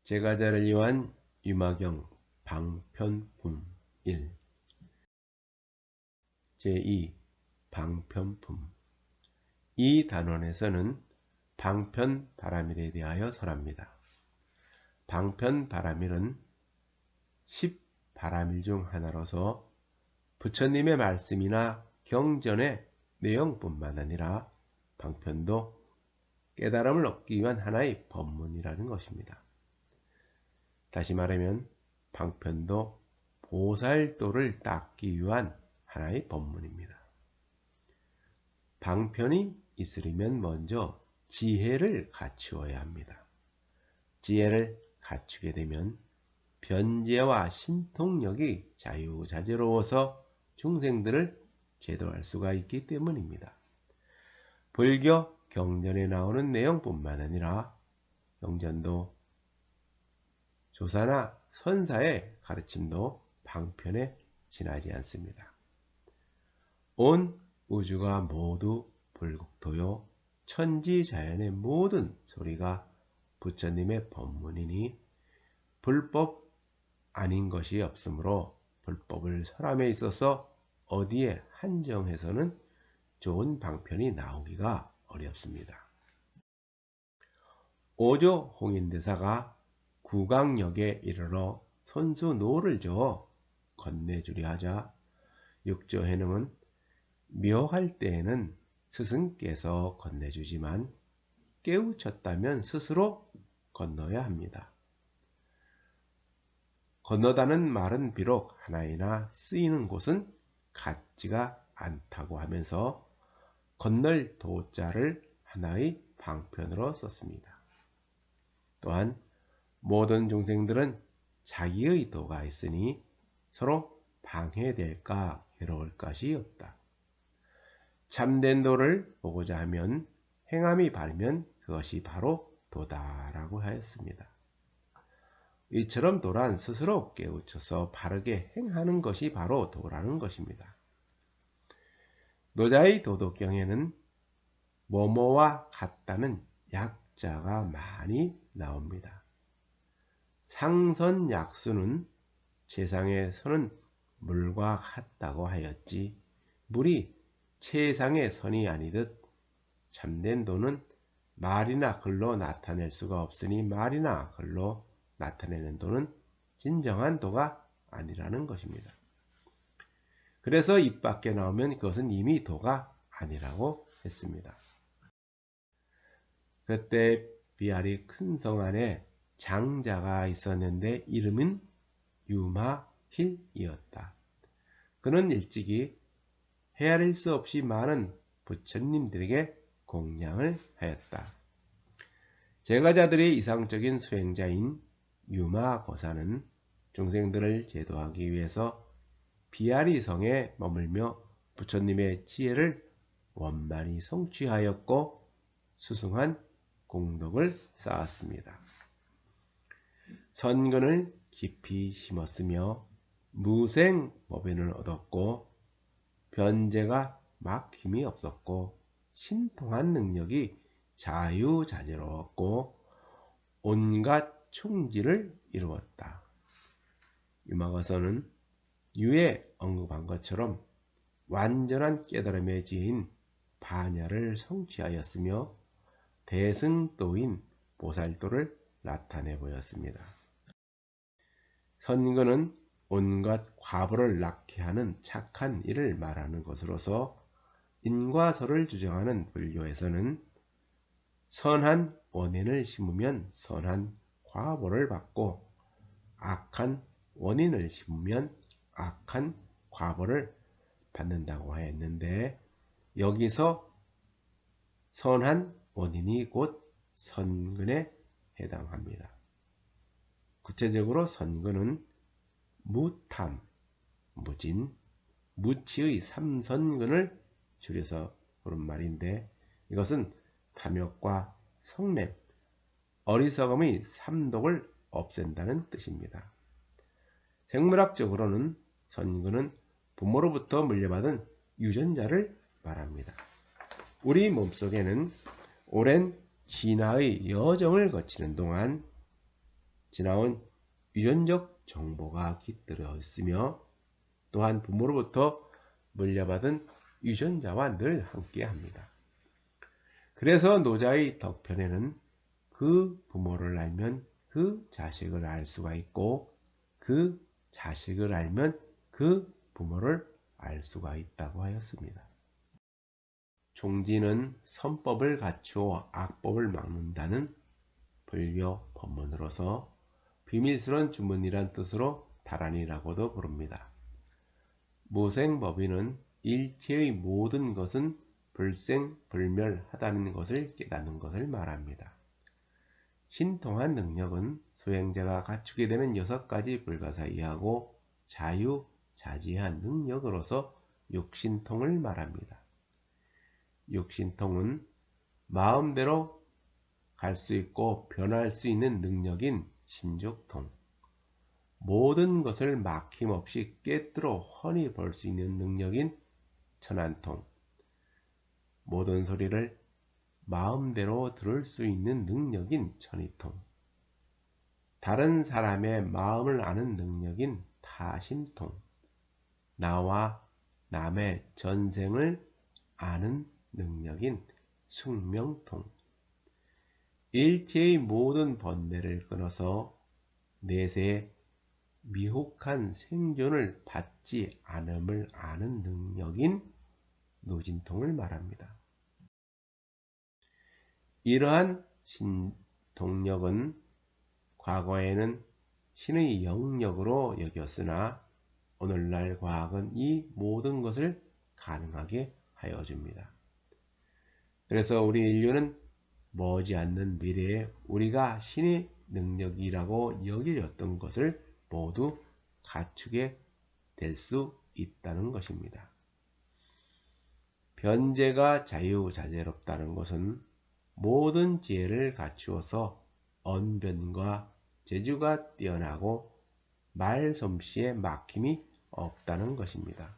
제가자를 위한 유마경 방편품 1 제2 방편품. 이 단원에서는 방편바라밀에 대하여 설합니다. 방편바라밀은 10바라밀 중 하나로서 부처님의 말씀이나 경전의 내용뿐만 아니라 방편도 깨달음을 얻기 위한 하나의 법문이라는 것입니다. 다시 말하면 방편도 보살도를 닦기 위한 하나의 법문입니다. 방편이 있으려면 먼저 지혜를 갖추어야 합니다. 지혜를 갖추게 되면 변제와 신통력이 자유자재로워서 중생들을 제도할 수가 있기 때문입니다. 불교 경전에 나오는 내용뿐만 아니라 경전도 조사나 선사의 가르침도 방편에 지나지 않습니다. 온 우주가 모두 불국토요 천지자연의 모든 소리가 부처님의 법문이니 불법 아닌 것이 없으므로 불법을 설함에 있어서 어디에 한정해서는 좋은 방편이 나오기가 어렵습니다. 오조 홍인대사가 구강역에 이르러 손수 노를 저어 건네주려 하자 육조해능은 묘할 때에는 스승께서 건네주지만 깨우쳤다면 스스로 건너야 합니다. 건너다는 말은 비록 하나이나 쓰이는 곳은 같지가 않다고 하면서 건널 도자를 하나의 방편으로 썼습니다. 또한 모든 중생들은 자기의 도가 있으니 서로 방해될까 괴로울 것이 없다. 참된 도를 보고자 하면 행함이 바르면 그것이 바로 도다라고 하였습니다. 이처럼 도란 스스로 깨우쳐서 바르게 행하는 것이 바로 도라는 것입니다. 노자의 도덕경에는 뭐뭐와 같다는 약자가 많이 나옵니다. 상선약수는 세상에 서는 물과 같다고 하였지 물이 세상의 선이 아니듯 참된 도는 말이나 글로 나타낼 수가 없으니 말이나 글로 나타내는 도는 진정한 도가 아니라는 것입니다. 그래서 입 밖에 나오면 그것은 이미 도가 아니라고 했습니다. 그때 비아리 큰 성 안에 장자가 있었는데 이름은 유마힐이었다. 그는 일찍이 헤아릴 수 없이 많은 부처님들에게 공양을 하였다. 제가자들의 이상적인 수행자인 유마고사는 중생들을 제도하기 위해서 비아리 성에 머물며 부처님의 지혜를 원만히 성취하였고 수승한 공덕을 쌓았습니다. 선근을 깊이 심었으며 무생법인을 얻었고 변제가 막힘이 없었고 신통한 능력이 자유자재로웠고 온갖 충지를 이루었다. 유마고사는 유에 언급한 것처럼 완전한 깨달음의 지혜인 반야를 성취하였으며 대승도인 보살도를 나타내 보였습니다. 선근은 온갖 과보를 낳게 하는 착한 일을 말하는 것으로서 인과설을 주장하는 불교에서는 선한 원인을 심으면 선한 과보를 받고 악한 원인을 심으면 악한 과보를 받는다고 하였는데 여기서 선한 원인이 곧 선근에 해당합니다. 구체적으로 선근은 무탐, 무진, 무치의 삼선근을 줄여서 부른 말인데 이것은 탐욕과 성냄, 어리석음의 삼독을 없앤다는 뜻입니다. 생물학적으로는 선근은 부모로부터 물려받은 유전자를 말합니다. 우리 몸속에는 오랜 진화의 여정을 거치는 동안 지나온 유전적 정보가 깃들어 있으며 또한 부모로부터 물려받은 유전자와 늘 함께합니다. 그래서 노자의 덕편에는 그 부모를 알면 그 자식을 알 수가 있고 그 자식을 알면 그 부모를 알 수가 있다고 하였습니다. 종지는 선법을 갖추어 악법을 막는다는 불교 법문으로서 비밀스러운 주문이란 뜻으로 다란이라고도 부릅니다. 무생법인은 일체의 모든 것은 불생불멸하다는 것을 깨닫는 것을 말합니다. 신통한 능력은 수행자가 갖추게 되는 6가지 불가사의하고 자유자재한 능력으로서 육신통을 말합니다. 육신통은 마음대로 갈 수 있고 변할 수 있는 능력인 신족통, 모든 것을 막힘없이 꿰뚫어 훤히 볼 수 있는 능력인 천안통, 모든 소리를 마음대로 들을 수 있는 능력인 천이통, 다른 사람의 마음을 아는 능력인 타심통, 나와 남의 전생을 아는 능력인 숙명통, 일체의 모든 번뇌를 끊어서 내세의 미혹한 생존을 받지 않음을 아는 능력인 노진통을 말합니다. 이러한 신동력은 과거에는 신의 영역으로 여겼으나 오늘날 과학은 이 모든 것을 가능하게 하여 줍니다. 그래서 우리 인류는 머지않는 미래에 우리가 신의 능력이라고 여겨졌던 것을 모두 갖추게 될 수 있다는 것입니다. 변제가 자유자재롭다는 것은 모든 지혜를 갖추어서 언변과 재주가 뛰어나고 말솜씨에 막힘이 없다는 것입니다.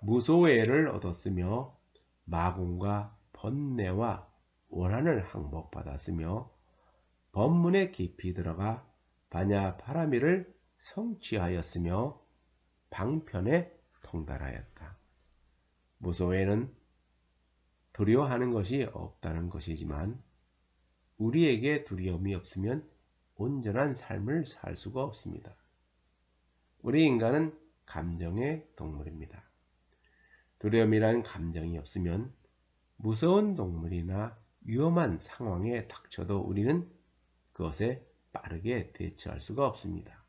무소외를 얻었으며 마궁과 번뇌와 원한을 항복받았으며 법문에 깊이 들어가 바냐파라미를 성취하였으며 방편에 통달하였다. 무소외는 두려워하는 것이 없다는 것이지만 우리에게 두려움이 없으면 온전한 삶을 살 수가 없습니다. 우리 인간은 감정의 동물입니다. 두려움이란 감정이 없으면 무서운 동물이나 위험한 상황에 닥쳐도 우리는 그것에 빠르게 대처할 수가 없습니다.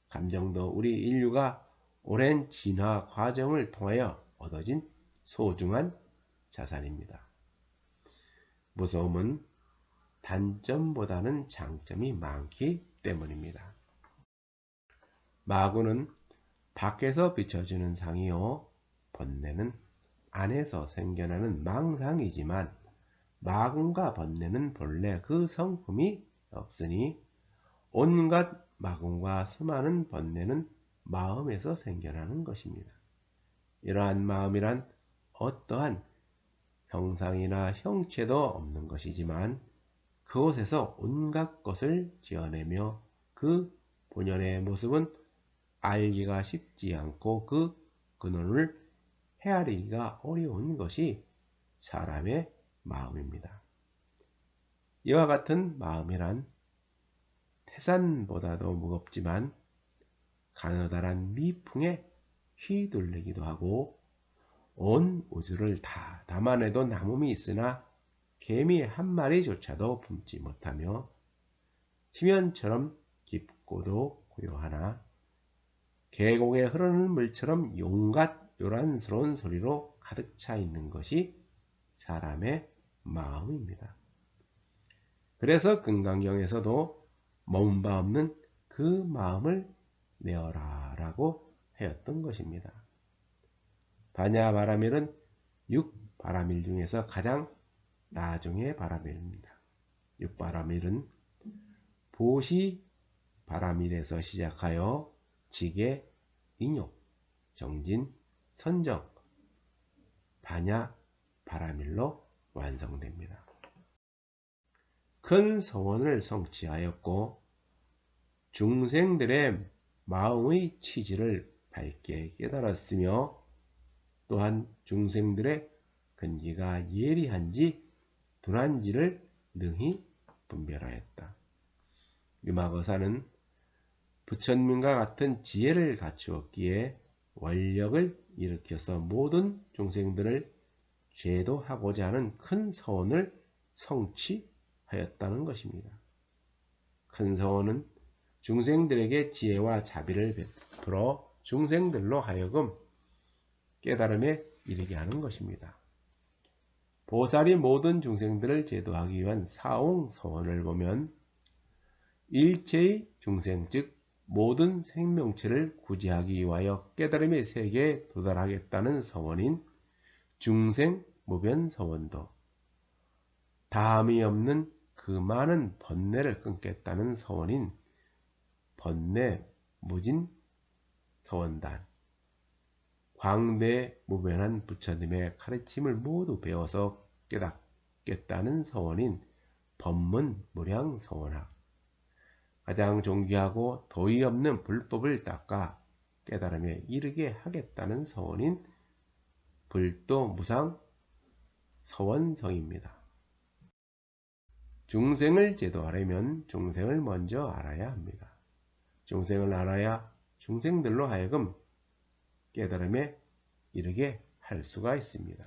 감정도 우리 인류가 오랜 진화 과정을 통하여 얻어진 소중한 자산입니다. 무서움은 단점보다는 장점이 많기 때문입니다. 마구는 밖에서 비춰주는 상이요, 번뇌는 안에서 생겨나는 망상이지만 마궁과 번뇌는 본래 그 성품이 없으니 온갖 마궁과 수많은 번뇌는 마음에서 생겨나는 것입니다. 이러한 마음이란 어떠한 형상이나 형체도 없는 것이지만 그곳에서 온갖 것을 지어내며 그 본연의 모습은 알기가 쉽지 않고 그 근원을 헤아리기가 어려운 것이 사람의 마음입니다. 이와 같은 마음이란 태산보다도 무겁지만 가느다란 미풍에 휘둘리기도 하고 온 우주를 다 담아내도 남음이 있으나 개미 한 마리조차도 품지 못하며 심연처럼 깊고도 고요하나 계곡에 흐르는 물처럼 용갓 요란스러운 소리로 가득 차 있는 것이 사람의 마음입니다. 그래서 금강경에서도 머문 바 없는 그 마음을 내어라 라고 하였던 것입니다. 바냐바라밀은 6바라밀 중에서 가장 나중의 바라밀입니다. 6바라밀은 보시 바라밀에서 시작하여 지계, 인욕, 정진, 선정, 바냐 바라밀로 완성됩니다. 큰 서원을 성취하였고 중생들의 마음의 취지를 밝게 깨달았으며 또한 중생들의 근기가 예리한지 둔한지를 능히 분별하였다. 유마거사는 부처님과 같은 지혜를 갖추었기에 원력을 일으켜서 모든 중생들을 제도하고자 하는 큰 서원을 성취하였다는 것입니다. 큰 서원은 중생들에게 지혜와 자비를 베풀어 중생들로 하여금 깨달음에 이르게 하는 것입니다. 보살이 모든 중생들을 제도하기 위한 사옹서원을 보면 일체의 중생 즉 모든 생명체를 구제하기 위하여 깨달음의 세계에 도달하겠다는 서원인 중생무변서원도 다함이 없는 그 많은 번뇌를 끊겠다는 서원인 번뇌무진서원단 광대무변한 부처님의 가르침을 모두 배워서 깨닫겠다는 서원인 법문무량서원학 가장 존귀하고 도의 없는 불법을 닦아 깨달음에 이르게 하겠다는 서원인 불도무상 서원성입니다. 중생을 제도하려면 중생을 먼저 알아야 합니다. 중생을 알아야 중생들로 하여금 깨달음에 이르게 할 수가 있습니다.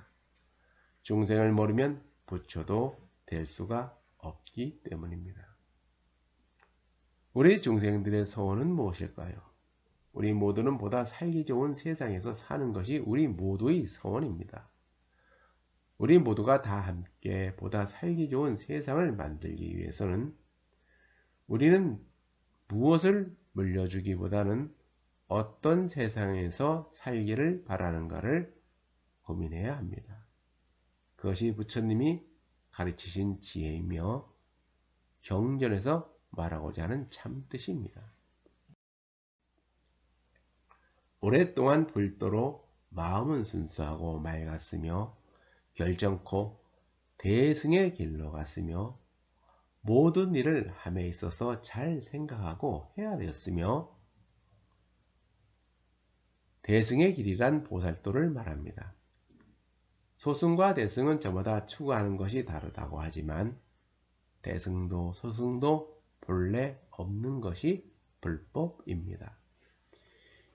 중생을 모르면 부처도 될 수가 없기 때문입니다. 우리 중생들의 소원은 무엇일까요? 우리 모두는 보다 살기 좋은 세상에서 사는 것이 우리 모두의 소원입니다. 우리 모두가 다 함께 보다 살기 좋은 세상을 만들기 위해서는 우리는 무엇을 물려주기보다는 어떤 세상에서 살기를 바라는가를 고민해야 합니다. 그것이 부처님이 가르치신 지혜이며 경전에서 말하고자 하는 참뜻입니다. 오랫동안 불도로 마음은 순수하고 맑았으며 결정코 대승의 길로 갔으며 모든 일을 함에 있어서 잘 생각하고 해야 되었으며 대승의 길이란 보살도를 말합니다. 소승과 대승은 저마다 추구하는 것이 다르다고 하지만 대승도 소승도 본래 없는 것이 불법입니다.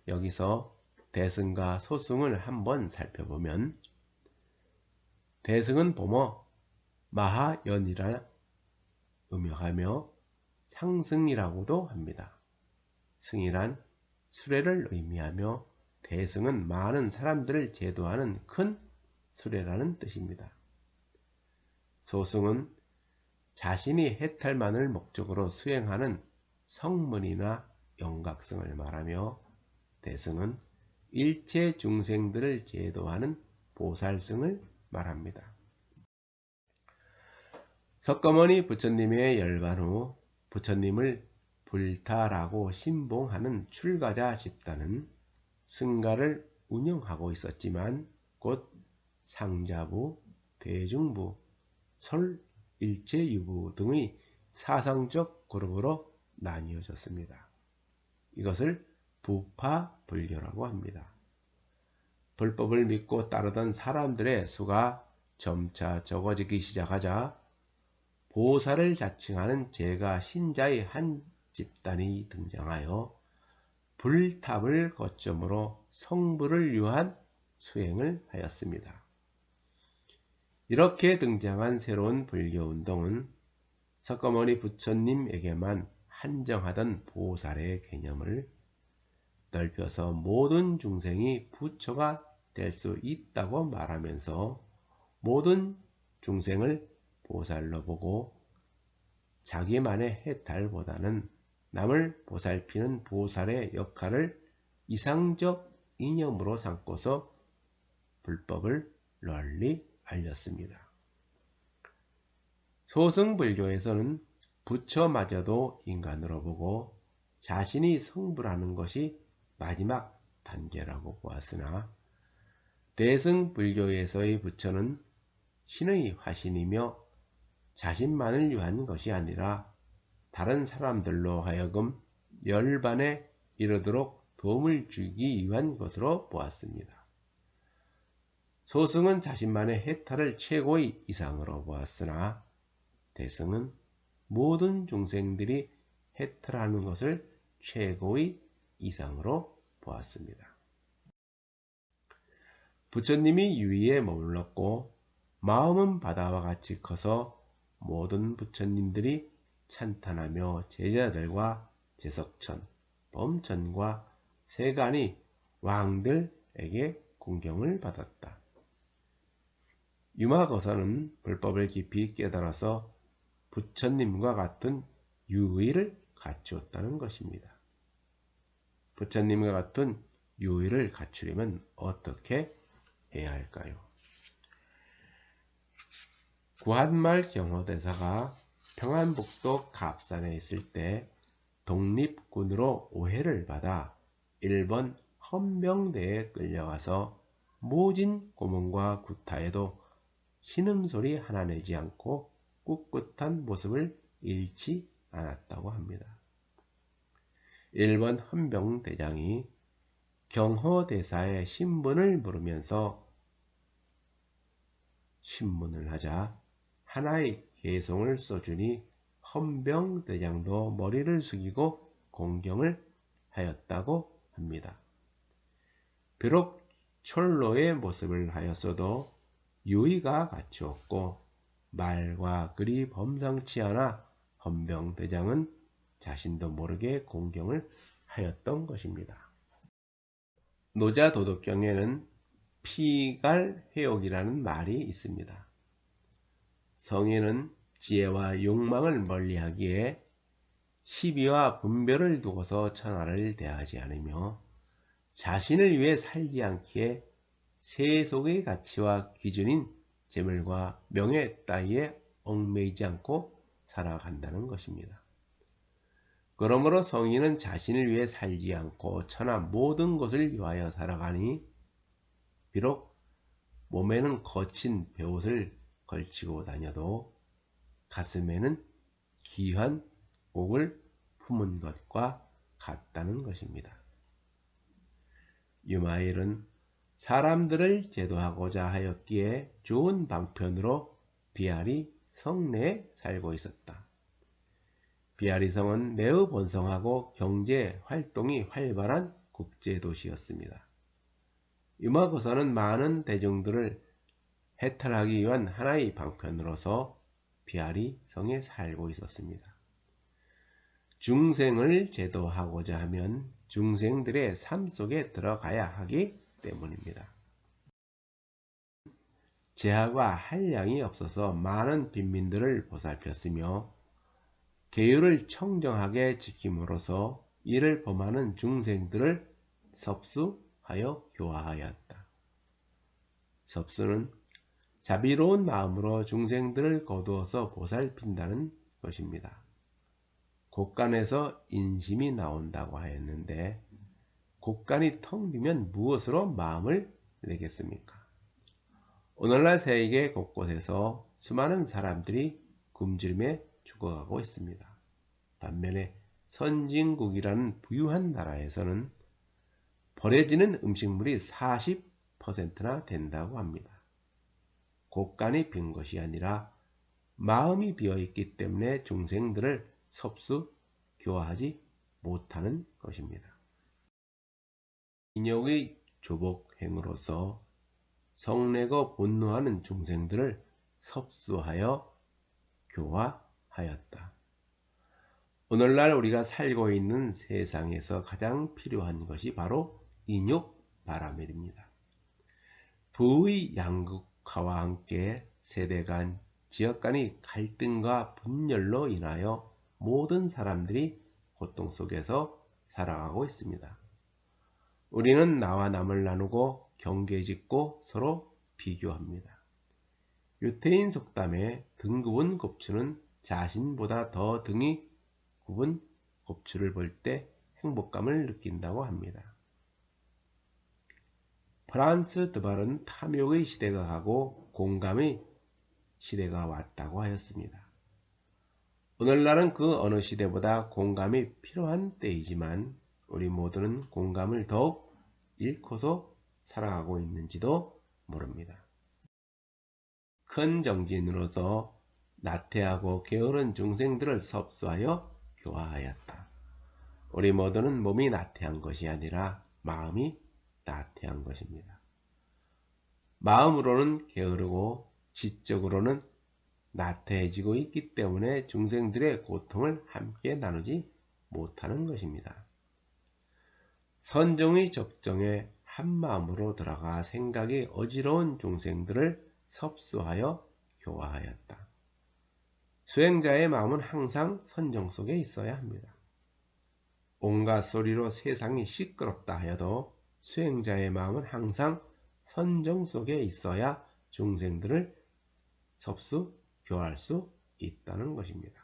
여기서 대승과 소승을 한번 살펴보면 대승은 보모 마하연이라 음역하며 상승이라고도 합니다. 승이란 수레를 의미하며 대승은 많은 사람들을 제도하는 큰 수레라는 뜻입니다. 소승은 자신이 해탈만을 목적으로 수행하는 성문이나 영각성을 말하며 대승은 일체 중생들을 제도하는 보살승을 말합니다. 석가모니 부처님의 열반 후 부처님을 불타라고 신봉하는 출가자 집단은 승가를 운영하고 있었지만 곧 상자부, 대중부, 솔, 일체유부 등의 사상적 그룹으로 나뉘어졌습니다. 이것을 부파불교라고 합니다. 불법을 믿고 따르던 사람들의 수가 점차 적어지기 시작하자 보살을 자칭하는 제가 신자의 한 집단이 등장하여 불탑을 거점으로 성불을 위한 수행을 하였습니다. 이렇게 등장한 새로운 불교운동은 석가모니 부처님에게만 한정하던 보살의 개념을 넓혀서 모든 중생이 부처가 될 수 있다고 말하면서 모든 중생을 보살로 보고 자기만의 해탈보다는 남을 보살피는 보살의 역할을 이상적 이념으로 삼고서 불법을 널리 알렸습니다. 소승불교에서는 부처마저도 인간으로 보고 자신이 성불하는 것이 마지막 단계라고 보았으나 대승불교에서의 부처는 신의 화신이며 자신만을 위한 것이 아니라 다른 사람들로 하여금 열반에 이르도록 도움을 주기 위한 것으로 보았습니다. 소승은 자신만의 해탈을 최고의 이상으로 보았으나 대승은 모든 중생들이 해탈하는 것을 최고의 이상으로 보았습니다. 부처님이 유의에 머물렀고 마음은 바다와 같이 커서 모든 부처님들이 찬탄하며 제자들과 제석천, 범천과 세간이 왕들에게 공경을 받았다. 유마거선은 불법을 깊이 깨달아서 부처님과 같은 유의를 갖추었다는 것입니다. 부처님과 같은 유의를 갖추려면 어떻게 해야 할까요? 구한말 경호대사가 평안북도 갑산에 있을 때 독립군으로 오해를 받아 일본 헌병대에 끌려가서 모진 고문과 구타에도 신음소리 하나 내지 않고 꿋꿋한 모습을 잃지 않았다고 합니다. 일본 헌병대장이 경호대사의 신분을 물으면서 신문을 하자 하나의 개송을 써주니 헌병대장도 머리를 숙이고 공경을 하였다고 합니다. 비록 철로의 모습을 하였어도 유의가 갖추었고 말과 글이 범상치 않아 헌병대장은 자신도 모르게 공경을 하였던 것입니다. 노자도덕경에는 피갈회옥이라는 말이 있습니다. 성인은 지혜와 욕망을 멀리하기에 시비와 분별을 두고서 천하를 대하지 않으며 자신을 위해 살지 않기에 세속의 가치와 기준인 재물과 명예 따위에 얽매이지 않고 살아간다는 것입니다. 그러므로 성인은 자신을 위해 살지 않고 천하 모든 것을 위하여 살아가니 비록 몸에는 거친 베옷을 걸치고 다녀도 가슴에는 귀한 옥을 품은 것과 같다는 것입니다. 유마일은 사람들을 제도하고자 하였기에 좋은 방편으로 비아리 성내에 살고 있었다. 비아리 성은 매우 번성하고 경제 활동이 활발한 국제도시였습니다. 유마고사는 많은 대중들을 해탈하기 위한 하나의 방편으로서 비아리 성에 살고 있었습니다. 중생을 제도하고자 하면 중생들의 삶 속에 들어가야 하기 때문입니다. 재화가 한량이 없어서 많은 빈민들을 보살폈으며 계율을 청정하게 지킴으로써 이를 범하는 중생들을 섭수하여 교화하였다. 섭수는 자비로운 마음으로 중생들을 거두어서 보살핀다는 것입니다. 곳간에서 인심이 나온다고 하였는데 곳간이 텅 비면 무엇으로 마음을 내겠습니까? 오늘날 세계 곳곳에서 수많은 사람들이 굶주림에 죽어가고 있습니다. 반면에 선진국이라는 부유한 나라에서는 버려지는 음식물이 40%나 된다고 합니다. 곳간이 빈 것이 아니라 마음이 비어있기 때문에 중생들을 섭수, 교화하지 못하는 것입니다. 인욕의 조복행으로서 성내고 분노하는 중생들을 섭수하여 교화하였다. 오늘날 우리가 살고 있는 세상에서 가장 필요한 것이 바로 인욕바라밀입니다. 부의 양극화와 함께 세대 간, 지역 간의 갈등과 분열로 인하여 모든 사람들이 고통 속에서 살아가고 있습니다. 우리는 나와 남을 나누고 경계짓고 서로 비교합니다. 유태인 속담에 등 굽은 곱추는 자신보다 더 등이 굽은 곱추를 볼 때 행복감을 느낀다고 합니다. 프란스 드발은 탐욕의 시대가 가고 공감의 시대가 왔다고 하였습니다. 오늘날은 그 어느 시대보다 공감이 필요한 때이지만 우리 모두는 공감을 더욱 잃고서 살아가고 있는지도 모릅니다. 큰 정진으로서 나태하고 게으른 중생들을 섭수하여 교화하였다. 우리 모두는 몸이 나태한 것이 아니라 마음이 나태한 것입니다. 마음으로는 게으르고 지적으로는 나태해지고 있기 때문에 중생들의 고통을 함께 나누지 못하는 것입니다. 선정의 적정에 한마음으로 들어가 생각이 어지러운 중생들을 섭수하여 교화하였다. 수행자의 마음은 항상 선정 속에 있어야 합니다. 온갖 소리로 세상이 시끄럽다 하여도 수행자의 마음은 항상 선정 속에 있어야 중생들을 섭수, 교화할 수 있다는 것입니다.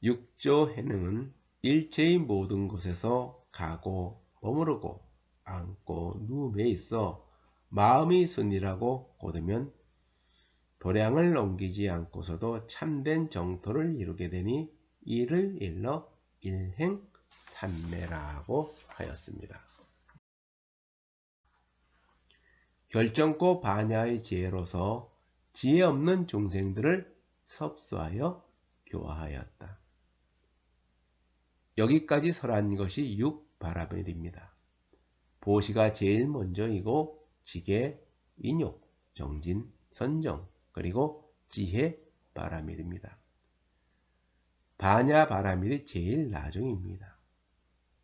육조 해능은 일체의 모든 곳에서 가고 머무르고 앉고 누움에 있어 마음이 순이라고 고르면 도량을 넘기지 않고서도 참된 정토를 이루게 되니 이를 일러 일행산매라고 하였습니다. 결정코 반야의 지혜로서 지혜 없는 중생들을 섭수하여 교화하였다. 여기까지 설한 것이 육바라밀입니다. 보시가 제일 먼저이고 지계, 인욕, 정진, 선정, 그리고 지혜 바라밀입니다. 반야 바라밀이 제일 나중입니다.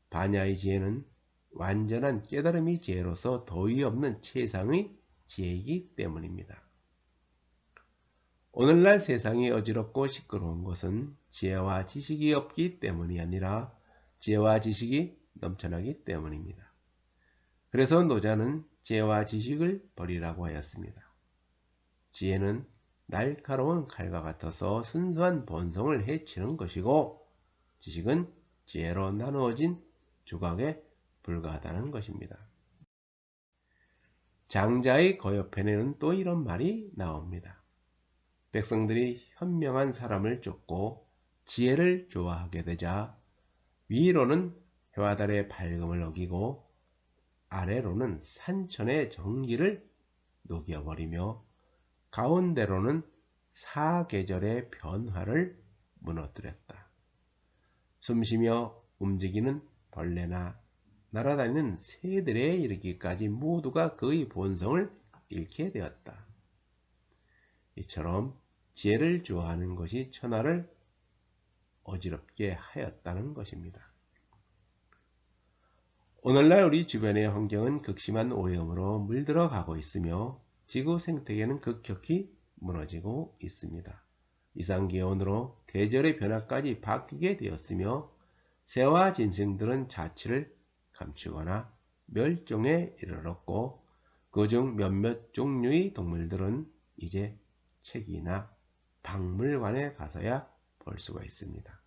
반야의 지혜는 완전한 깨달음의 지혜로서 도의 없는 최상의 지혜이기 때문입니다. 오늘날 세상이 어지럽고 시끄러운 것은 지혜와 지식이 없기 때문이 아니라 지혜와 지식이 넘쳐나기 때문입니다. 그래서 노자는 지혜와 지식을 버리라고 하였습니다. 지혜는 날카로운 칼과 같아서 순수한 본성을 해치는 것이고 지식은 지혜로 나누어진 조각에 불과하다는 것입니다. 장자의 거역편에는 또 이런 말이 나옵니다. 백성들이 현명한 사람을 쫓고 지혜를 좋아하게 되자 위로는 해와 달의 밝음을 어기고 아래로는 산천의 정기를 녹여버리며 가운데로는 사계절의 변화를 무너뜨렸다. 숨쉬며 움직이는 벌레나 날아다니는 새들에 이르기까지 모두가 그의 본성을 잃게 되었다. 이처럼 지혜를 좋아하는 것이 천하를 어지럽게 하였다는 것입니다. 오늘날 우리 주변의 환경은 극심한 오염으로 물들어 가고 있으며 지구 생태계는 급격히 무너지고 있습니다. 이상기온으로 계절의 변화까지 바뀌게 되었으며 새와 짐승들은 자취를 감추거나 멸종에 이르렀고 그중 몇몇 종류의 동물들은 이제 책이나 박물관에 가서야 볼 수가 있습니다.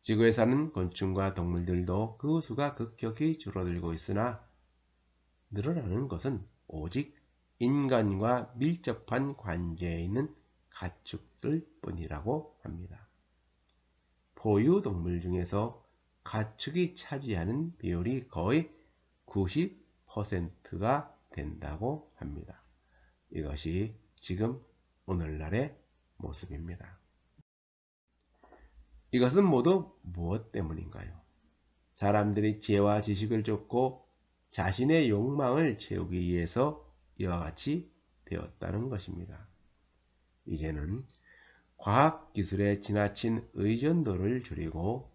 지구에 사는 곤충과 동물들도 그 수가 급격히 줄어들고 있으나 늘어나는 것은 오직 인간과 밀접한 관계에 있는 가축들 뿐이라고 합니다. 포유동물 중에서 가축이 차지하는 비율이 거의 90%가 된다고 합니다. 이것이 지금 오늘날의 모습입니다. 이것은 모두 무엇 때문인가요? 사람들이 지혜와 지식을 쫓고 자신의 욕망을 채우기 위해서 이와 같이 되었다는 것입니다. 이제는 과학기술에 지나친 의존도를 줄이고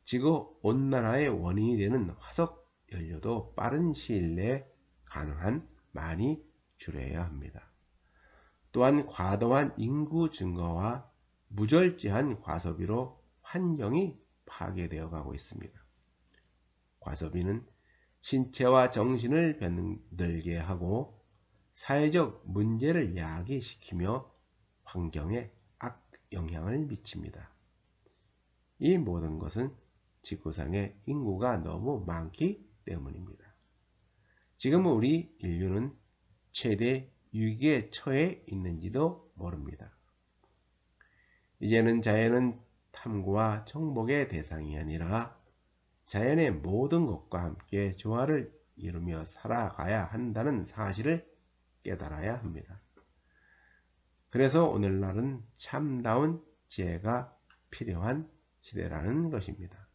지구온난화의 원인이 되는 화석연료도 빠른 시일 내에 가능한 많이 줄여야 합니다. 또한 과도한 인구 증가와 무절제한 과소비로 환경이 파괴되어 가고 있습니다. 과소비는 신체와 정신을 병들게 하고 사회적 문제를 야기시키며 환경에 악영향을 미칩니다. 이 모든 것은 지구상의 인구가 너무 많기 때문입니다. 지금 우리 인류는 최대 위기에 처해 있는지도 모릅니다. 이제는 자연은 탐구와 정복의 대상이 아니라 자연의 모든 것과 함께 조화를 이루며 살아가야 한다는 사실을 깨달아야 합니다. 그래서 오늘날은 참다운 지혜가 필요한 시대라는 것입니다.